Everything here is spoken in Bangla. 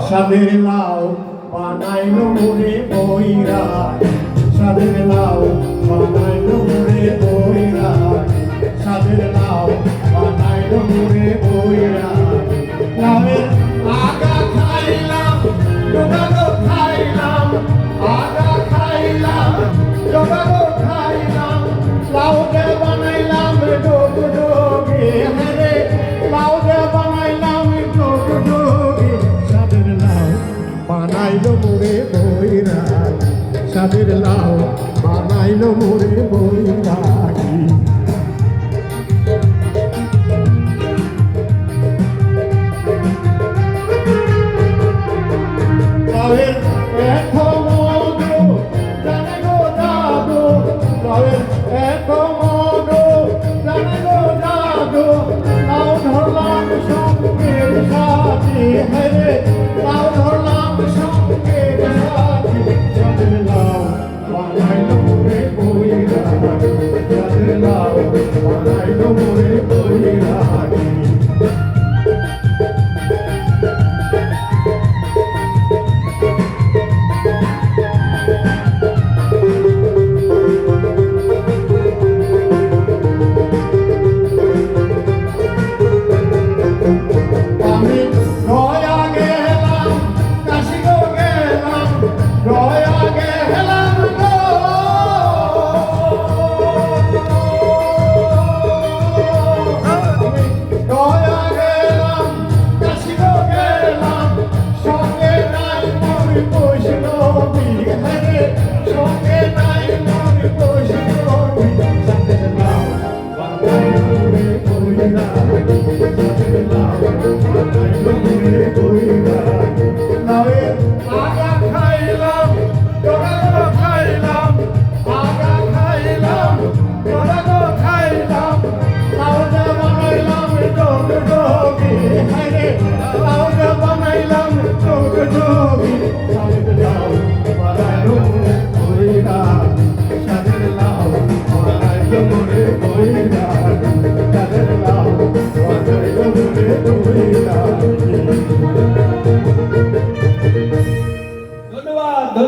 সাদের লাউ বানাইলো মুড়ে বইরা, সাদের লাউ বানাইলো মুড়ে বইরা, সাদের লাউ বানাইলো মুড়ে বইরা। লাউয়ের আগা খাইলাম, ডোগানো খাইলাম, আগা খাইলাম, ডোগানো খাইলাম। লাউ দে বানাইলাম ডোগ ডোগে, হরে লাউ দে বানাইলাম ডোগ ডোগে। সাদের লাউ বানাইলো মুড়ে বইরা, সাদের লাউ বানাইলো মুড়ে বইরা। লাউয়ের এত মধু জানে গো জাদু, লাউয়ের এত মধু জানে গো জাদু। লাউ ধরলাম সঙ্গের সাথী, হরে লাউ ধরলাম সঙ্গের সাথী। সাদের লাউ বানাইলো মুড়ে বইরা, সাদের লাউ বানাইলো মুড়ে বইরা। আমি গয়া গেলাম, কাশি গো গেলাম, গয়া গেলাম গো। আমি গয়া গেলাম, কাশি গো গেলাম, সঙ্গে নাই মোর বৈষ্ণবী, হরে সঙ্গে নাই মোর বৈষ্ণবী। সাদের লাউ বানাইলো মুড়ে বইরা, সাদের লাউ বানাইলো মুড়ে বইরা। লাউয়ের আগা খাইলাম, ডোগানো খাইলাম, আগা খাইলাম, ডোগানো খাইলাম। লাউ দে বানাইলাম ডোগ ডোগে, হরে লাউ দে বানাইলাম ডোগ ডোগে।